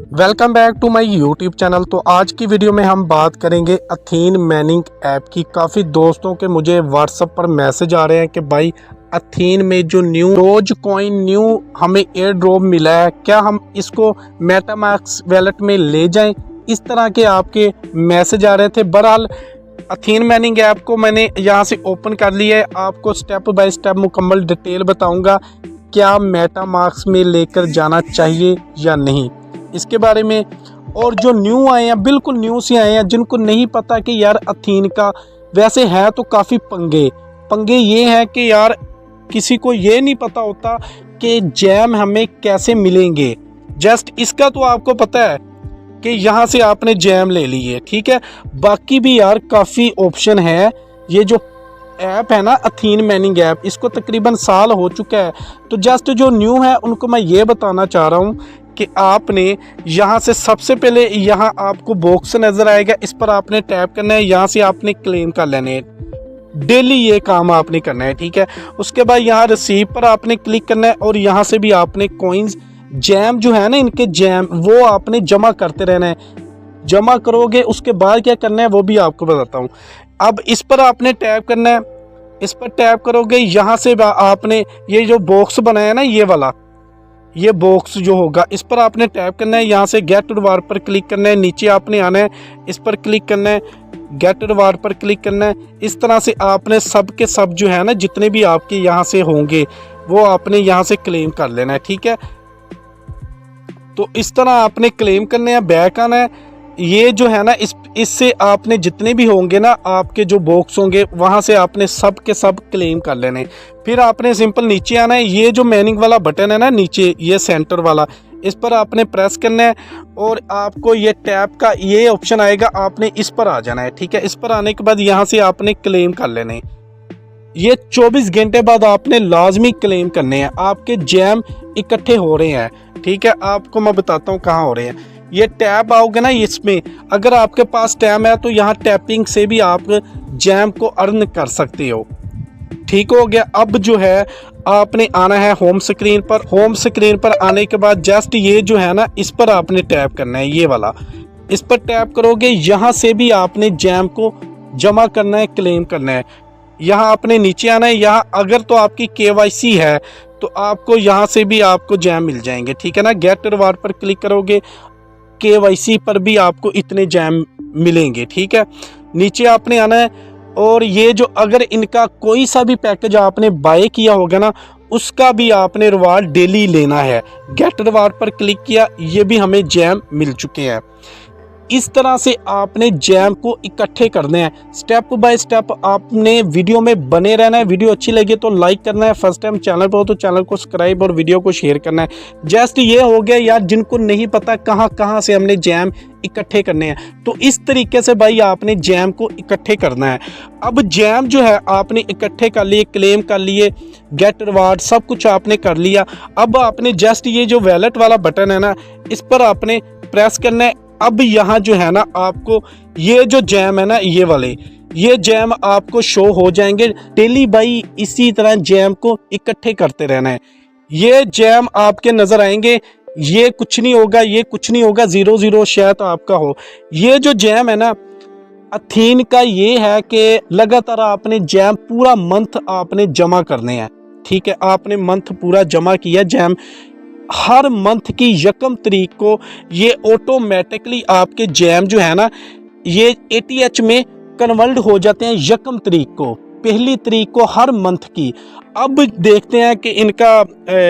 Welcome back to my YouTube channel. तो आज की वीडियो में हम बात करेंगे अथीन माइनिंग ऐप की। काफ़ी दोस्तों के मुझे व्हाट्सएप पर मैसेज आ रहे हैं कि भाई अथीन में जो न्यू डोज कॉइन न्यू हमें एयर ड्रॉप मिला है, क्या हम इसको मेटामास्क वैलेट में ले जाएं। इस तरह के आपके मैसेज आ रहे थे। बहरहाल अथीन माइनिंग ऐप को मैंने यहाँ से ओपन कर लिया है। आपको स्टेप बाय स्टेप मुकम्मल डिटेल बताऊँगा क्या मेटामास्क में लेकर जाना चाहिए या नहीं, इसके बारे में। और जो न्यू आए हैं, बिल्कुल न्यू से आए हैं, जिनको नहीं पता कि यार अथीन का वैसे है तो काफ़ी पंगे ये हैं कि यार किसी को ये नहीं पता होता कि जैम हमें कैसे मिलेंगे। जस्ट इसका तो आपको पता है कि यहाँ से आपने जैम ले ली है, ठीक है। बाकी भी यार काफ़ी ऑप्शन है। ये जो ऐप है ना अथीन माइनिंग ऐप, इसको तकरीबन साल हो चुका है। तो जस्ट जो न्यू है उनको मैं ये बताना चाह रहा हूँ कि आपने यहाँ से सबसे पहले यहाँ आपको बॉक्स नज़र आएगा, इस पर आपने टैप करना है। यहाँ से आपने क्लेम कर लेने हैं, डेली ये काम आपने करना है, ठीक है। उसके बाद यहाँ रिसीव पर आपने क्लिक करना है और यहाँ से भी आपने कॉइन्स जैम जो है ना, इनके जैम वो आपने जमा करते रहना है। जमा करोगे उसके बाद क्या करना है वो भी आपको बताता हूँ। अब इस पर आपने टैप करना है। इस पर टैप करोगे, यहाँ से आपने ये जो बॉक्स बनाया ना, ये बॉक्स जो होगा इस पर आपने टैप करना है। यहाँ से गेट रिवार्ड पर क्लिक करना है, नीचे आपने आना है, इस पर क्लिक करना है, गेट रिवार्ड पर क्लिक करना है। इस तरह से आपने सब के सब जो है ना, जितने भी आपके यहाँ से होंगे वो आपने यहाँ से क्लेम कर लेना है, ठीक है। तो इस तरह आपने क्लेम करने हैं, बैक आना है। ये जो है ना इससे आपने जितने भी होंगे ना आपके जो बॉक्स होंगे वहाँ से आपने सब के सब क्लेम कर लेने। फिर आपने सिंपल नीचे आना है। ये जो माइनिंग वाला बटन है ना नीचे, ये सेंटर वाला, इस पर आपने प्रेस करना है और आपको ये टैप का ये ऑप्शन आएगा, आपने इस पर आ जाना है, ठीक है। इस पर आने के बाद यहाँ से आपने क्लेम कर लेने। ये 24 घंटे बाद आपने लाजमी क्लेम करने हैं। आपके जैम इकट्ठे हो रहे हैं, ठीक है। आपको मैं बताता हूँ कहाँ हो रहे हैं। ये टैब आओगे ना, इसमें अगर आपके पास टैब है तो यहाँ टैपिंग से भी आप जैम को अर्न कर सकते हो, ठीक हो गया। अब जो है आपने आना है होम स्क्रीन पर। होम स्क्रीन पर आने के बाद जस्ट ये जो है ना इस पर आपने टैप करना है, ये वाला। इस पर टैप करोगे, यहाँ से भी आपने जैम को जमा करना है, क्लेम करना है। यहाँ आपने नीचे आना है। यहाँ अगर तो आपकी KYC है तो आपको यहाँ से भी आपको जैम मिल जाएंगे, ठीक है ना। गेट रिवार्ड पर क्लिक करोगे, KYC पर भी आपको इतने जैम मिलेंगे, ठीक है। नीचे आपने आना है और ये जो अगर इनका कोई सा भी पैकेज आपने बाय किया होगा ना, उसका भी आपने रिवार्ड डेली लेना है। गेट रिवार्ड पर क्लिक किया, ये भी हमें जैम मिल चुके हैं। इस तरह से आपने जैम को इकट्ठे करने हैं। स्टेप बाय स्टेप आपने वीडियो में बने रहना है। वीडियो अच्छी लगी तो लाइक करना है, फर्स्ट टाइम चैनल पर हो तो चैनल को सब्सक्राइब और वीडियो को शेयर करना है। जस्ट ये हो गया यार, जिनको नहीं पता कहाँ से हमने जैम इकट्ठे करने हैं, तो इस तरीके से भाई आपने जैम को इकट्ठे करना है। अब जैम जो है आपने इकट्ठे कर लिए, क्लेम कर लिए, गेट रिवार्ड सब कुछ आपने कर लिया। अब आपने जस्ट ये जो वैलेट वाला बटन है ना, इस पर आपने प्रेस करना है। अब यहाँ जो है ना आपको ये जो जैम है ना, ये जैम आपको शो हो जाएंगे डेली। भाई इसी तरह जैम को इकट्ठे करते रहना है। ये जैम आपके नजर आएंगे। ये कुछ नहीं होगा, 0 शायद आपका हो। ये जो जैम है ना अथीन का, ये है कि लगातार आपने जैम पूरा मंथ आपने जमा करने हैं, ठीक है। आपने मंथ पूरा जमा किया जैम। हर मंथ की 1 तारीख को ये ऑटोमेटिकली आपके जैम जो है ना ये ATH में कन्वर्ट हो जाते हैं 1 तारीख को, 1 तारीख को हर मंथ की। अब देखते हैं कि इनका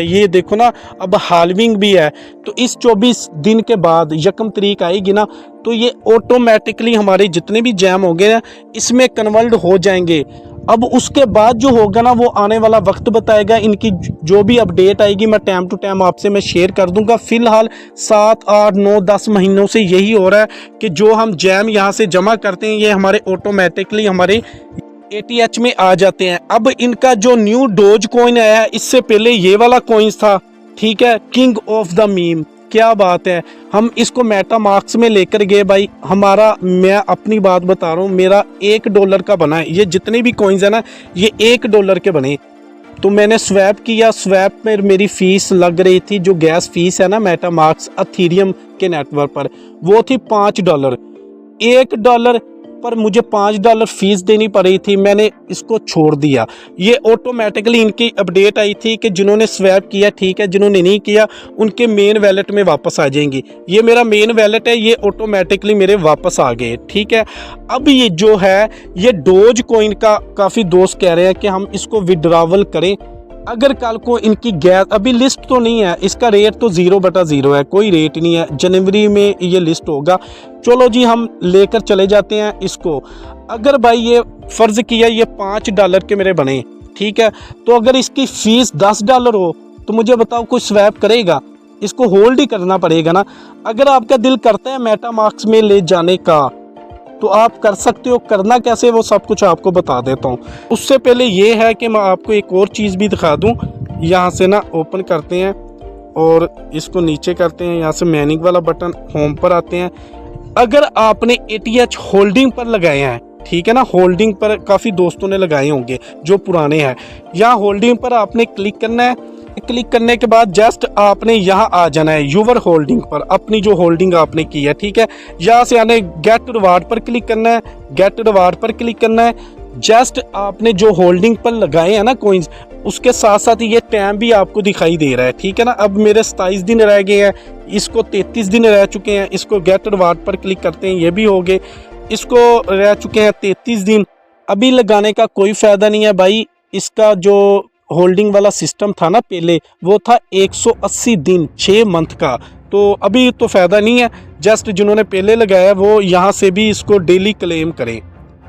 ये देखो ना, अब हाल्विंग भी है, तो इस 24 दिन के बाद 1 तारीख आएगी ना, तो ये ऑटोमेटिकली हमारे जितने भी जैम होंगे ना इसमें कन्वर्ट हो जाएंगे। अब उसके बाद जो होगा ना वो आने वाला वक्त बताएगा। इनकी जो भी अपडेट आएगी मैं टाइम टू टाइम आपसे मैं शेयर कर दूंगा। फिलहाल 7, 8, 9, 10 महीनों से यही हो रहा है कि जो हम जैम यहाँ से जमा करते हैं ये हमारे ऑटोमेटिकली हमारे ATH में आ जाते हैं। अब इनका जो न्यू डोज कॉइन आया है, इससे पहले ये वाला कॉइन था, ठीक है, किंग ऑफ द मीम। क्या बात है, हम इसको मेटामास्क में लेकर गए भाई। मैं अपनी बात बता रहा हूँ, मेरा $1 का बना है। ये जितने भी कॉइन्स है ना ये $1 के बने। तो मैंने स्वैप किया, स्वैप में मेरी फ़ीस लग रही थी, जो गैस फ़ीस है ना मेटामास्क अथीरियम के नेटवर्क पर, वो थी $5। $1 पर मुझे $5 फ़ीस देनी पड़ रही थी। मैंने इसको छोड़ दिया। ये ऑटोमेटिकली इनकी अपडेट आई थी कि जिन्होंने स्वैप किया ठीक है, जिन्होंने नहीं किया उनके मेन वैलेट में वापस आ जाएंगी। ये मेरा मेन वैलेट है, ये ऑटोमेटिकली मेरे वापस आ गए। ठीक है, अब ये जो है ये डोज कॉइन का काफ़ी दोस्त कह रहे हैं कि हम इसको विड्रावल करें। अगर कल को इनकी गैस, अभी लिस्ट तो नहीं है, इसका रेट तो 0/0 है, कोई रेट नहीं है। जनवरी में ये लिस्ट होगा। चलो जी, हम लेकर चले जाते हैं इसको। अगर भाई ये फ़र्ज़ किया ये $5 के मेरे बने, ठीक है, तो अगर इसकी फ़ीस $10 हो तो मुझे बताओ कोई स्वैप करेगा? इसको होल्ड ही करना पड़ेगा ना। अगर आपका दिल करता है मेटामास्क में ले जाने का तो आप कर सकते हो। करना कैसे वो सब कुछ आपको बता देता हूँ। उससे पहले ये है कि मैं आपको एक और चीज़ भी दिखा दूँ। यहाँ से ना ओपन करते हैं और इसको नीचे करते हैं, यहाँ से मैनिंग वाला बटन, होम पर आते हैं। अगर आपने ATH होल्डिंग पर लगाए हैं, ठीक है ना, होल्डिंग पर काफ़ी दोस्तों ने लगाए होंगे जो पुराने हैं, यहाँ होल्डिंग पर आपने क्लिक करना है। क्लिक करने के बाद जस्ट आपने यहाँ आ जाना है यूवर होल्डिंग पर, अपनी जो होल्डिंग आपने की है, ठीक है। यहाँ से आने गेट रिवार्ड पर क्लिक करना है, गेट रिवार्ड पर क्लिक करना है। जस्ट आपने जो होल्डिंग पर लगाए हैं ना कॉइन्स, उसके साथ साथ ये टाइम भी आपको दिखाई दे रहा है, ठीक है ना। अब मेरे 27 दिन रह गए हैं, इसको 33 दिन रह चुके हैं। इसको गेट रिवार्ड पर क्लिक करते हैं, ये भी हो गए। इसको रह चुके हैं 33 दिन। अभी लगाने का कोई फ़ायदा नहीं है भाई। इसका जो होल्डिंग वाला सिस्टम था ना पहले, वो था 180 दिन, 6 मंथ का। तो अभी तो फ़ायदा नहीं है। जस्ट जिन्होंने पहले लगाया वो यहाँ से भी इसको डेली क्लेम करें,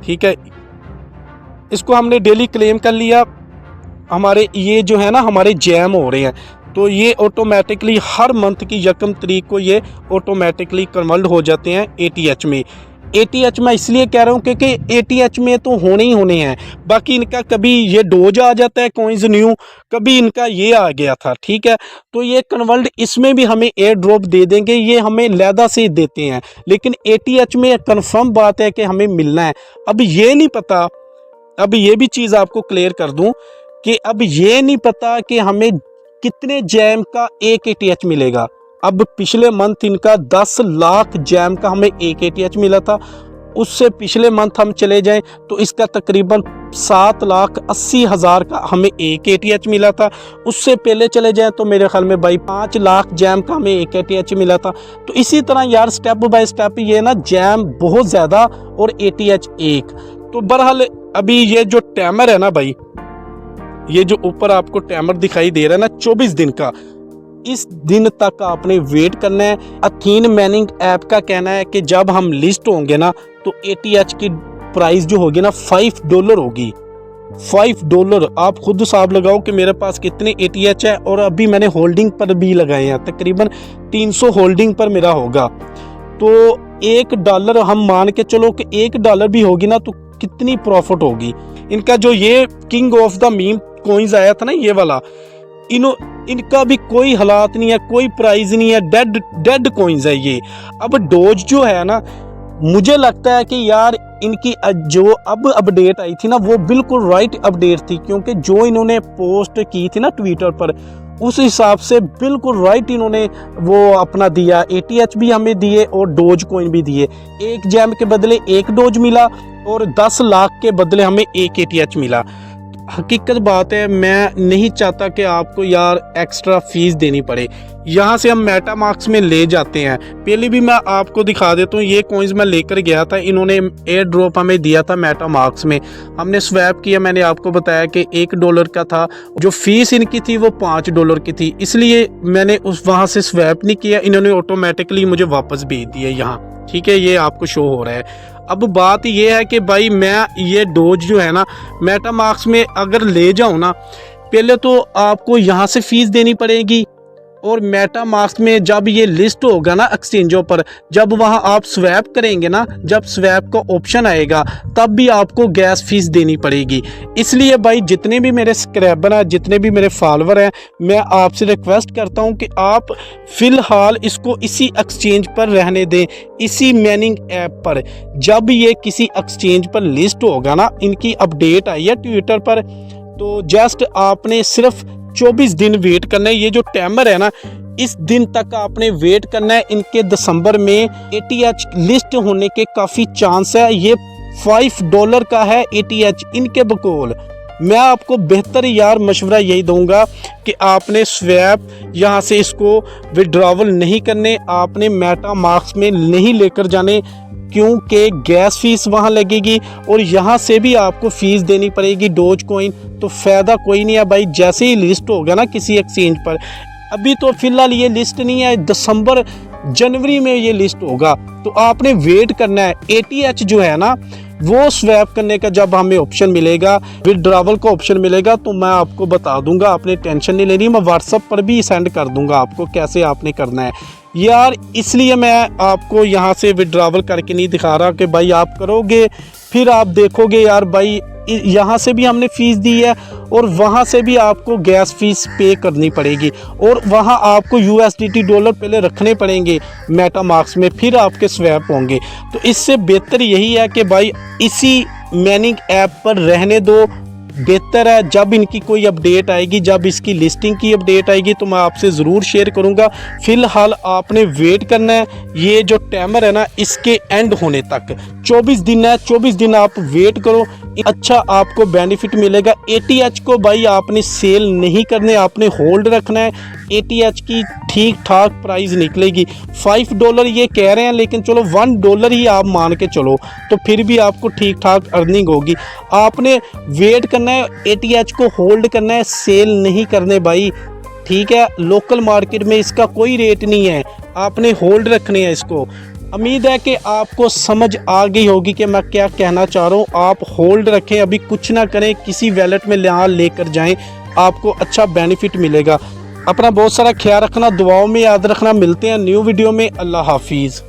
ठीक है। इसको हमने डेली क्लेम कर लिया। हमारे ये जो है ना, हमारे जैम हो रहे हैं, तो ये ऑटोमेटिकली हर मंथ की 1 तारीख को ये ऑटोमेटिकली कन्वर्ट हो जाते हैं ATH में। ATH मैं इसलिए कह रहा हूँ क्योंकि ATH में तो होने ही होने हैं। बाकी इनका कभी ये डोज आ जाता है कॉइन्स न्यू, कभी इनका ये आ गया था, ठीक है। तो ये कन्वर्ट इसमें भी हमें एयर ड्रॉप दे देंगे, ये हमें लैदा से देते हैं। लेकिन ATH में कंफर्म बात है कि हमें मिलना है। अब ये नहीं पता, अब ये भी चीज़ आपको क्लियर कर दूं कि अब ये नहीं पता कि हमें कितने जैम का एक ATH मिलेगा। अब पिछले मंथ इनका 10 लाख जैम का हमें एक ATH मिला था। उससे पिछले मंथ हम चले जाएं तो इसका तकरीबन 7,80,000 का हमें एक ATH मिला था। उससे पहले चले जाएं तो मेरे ख्याल में भाई 5 लाख जैम का हमें एक ATH मिला था। तो इसी तरह यार स्टेप बाय स्टेप ये ना जैम बहुत ज़्यादा और ATH एक। तो बहरहाल अभी ये जो टाइमर है ना भाई, ये जो ऊपर आपको टाइमर दिखाई दे रहा है ना 24 दिन का, इस दिन तक आपने वेट करना है। अथीन मैनिंग ऐप का कहना है कि जब हम लिस्ट होंगे ना तो ATH की प्राइस जो होगी ना $5 होगी। $5 आप खुद हिसाब लगाओ कि मेरे पास कितने ATH है। और अभी मैंने होल्डिंग पर भी लगाए हैं, तकरीबन 300 होल्डिंग पर मेरा होगा। तो $1 हम मान के चलो कि $1 भी होगी ना तो कितनी प्रॉफिट होगी। इनका जो ये king of the meme coins आया था ना ये वाला, इनका भी कोई हालात नहीं है, कोई प्राइस नहीं है, डेड कॉइन्स है ये। अब डोज जो है ना, मुझे लगता है कि यार इनकी जो अब अपडेट आई थी ना वो बिल्कुल राइट अपडेट थी, क्योंकि जो इन्होंने पोस्ट की थी ना ट्विटर पर उस हिसाब से बिल्कुल राइट इन्होंने वो अपना दिया। ATH भी हमें दिए और डोज कॉइन भी दिए। एक जैम के बदले एक डोज मिला और 10 लाख के बदले हमें एक ATH मिला। हकीकत बात है, मैं नहीं चाहता कि आपको यार एक्स्ट्रा फीस देनी पड़े। यहाँ से हम मेटामास्क में ले जाते हैं। पहले भी मैं आपको दिखा देता हूँ, ये कॉइन्स मैं लेकर गया था, इन्होंने एयर ड्रॉप हमें दिया था मेटामास्क में। हमने स्वैप किया, मैंने आपको बताया कि $1 का था, जो फीस इनकी थी वो $5 की थी, इसलिए मैंने उस वहाँ से स्वैप नहीं किया। इन्होंने ऑटोमेटिकली मुझे वापस भेज दिया यहाँ, ठीक है, ये आपको शो हो रहा है। अब बात ये है कि भाई मैं ये डोज जो है ना मेटामास्क में अगर ले जाऊँ ना, पहले तो आपको यहाँ से फ़ीस देनी पड़ेगी। और मेटामास्क में जब ये लिस्ट होगा ना एक्सचेंजों पर, जब वहाँ आप स्वैप करेंगे ना, जब स्वैप का ऑप्शन आएगा तब भी आपको गैस फीस देनी पड़ेगी। इसलिए भाई जितने भी मेरे सब्सक्राइबर हैं, जितने भी मेरे फॉलोअर हैं, मैं आपसे रिक्वेस्ट करता हूं कि आप फ़िलहाल इसको इसी एक्सचेंज पर रहने दें, इसी मैनिंग ऐप पर। जब ये किसी एक्सचेंज पर लिस्ट होगा ना, इनकी अपडेट आई है ट्विटर पर, तो जस्ट आपने सिर्फ 24 दिन वेट करना है। ये जो टाइमर है ना, इस दिन तक आपने वेट करना है। इनके दिसंबर में ATH लिस्ट होने के काफ़ी चांस है। ये $5 का है ATH इनके बकौल। मैं आपको बेहतर यार मशवरा यही दूंगा कि आपने स्वैप यहाँ से इसको विड्रॉवल नहीं करने, आपने मेटामास्क में नहीं लेकर जाने, क्योंकि गैस फीस वहाँ लगेगी और यहाँ से भी आपको फ़ीस देनी पड़ेगी डोज कॉइन। तो फ़ायदा कोई नहीं है भाई। जैसे ही लिस्ट होगा ना किसी एक्सचेंज पर, अभी तो फ़िलहाल ये लिस्ट नहीं है, दिसंबर जनवरी में ये लिस्ट होगा, तो आपने वेट करना है। ATH जो है ना, वो स्वैप करने का जब हमें ऑप्शन मिलेगा, विड्रॉवल का ऑप्शन मिलेगा, तो मैं आपको बता दूंगा, आपने टेंशन नहीं लेनी। मैं व्हाट्सएप पर भी सेंड कर दूंगा आपको कैसे आपने करना है यार। इसलिए मैं आपको यहाँ से विड्रॉवल करके नहीं दिखा रहा कि भाई आप करोगे फिर आप देखोगे यार भाई यहाँ से भी हमने फ़ीस दी है और वहाँ से भी आपको गैस फीस पे करनी पड़ेगी और वहाँ आपको USDT डॉलर पहले रखने पड़ेंगे मेटामास्क में, फिर आपके स्वैप होंगे। तो इससे बेहतर यही है कि भाई इसी मैनिंग ऐप पर रहने दो, बेहतर है। जब इनकी कोई अपडेट आएगी, जब इसकी लिस्टिंग की अपडेट आएगी, तो मैं आपसे ज़रूर शेयर करूंगा। फ़िलहाल आपने वेट करना है। ये जो टाइमर है ना, इसके एंड होने तक 24 दिन है। 24 दिन आप वेट करो, अच्छा आपको बेनिफिट मिलेगा। ATH को भाई आपने सेल नहीं करने, आपने होल्ड रखना है। ATH की ठीक ठाक प्राइस निकलेगी। $5 ये कह रहे हैं, लेकिन चलो $1 ही आप मान के चलो, तो फिर भी आपको ठीक ठाक अर्निंग होगी। आपने वेट करना है, ATH को होल्ड करना है, सेल नहीं करने भाई, ठीक है। लोकल मार्केट में इसका कोई रेट नहीं है, आपने होल्ड रखने हैं इसको। उम्मीद है कि आपको समझ आ गई होगी कि मैं क्या कहना चाह रहा हूँ। आप होल्ड रखें, अभी कुछ ना करें, किसी वैलेट में लेकर जाएं, आपको अच्छा बेनिफिट मिलेगा। अपना बहुत सारा ख्याल रखना, दुआओं में याद रखना। मिलते हैं न्यू वीडियो में। अल्लाह हाफिज़।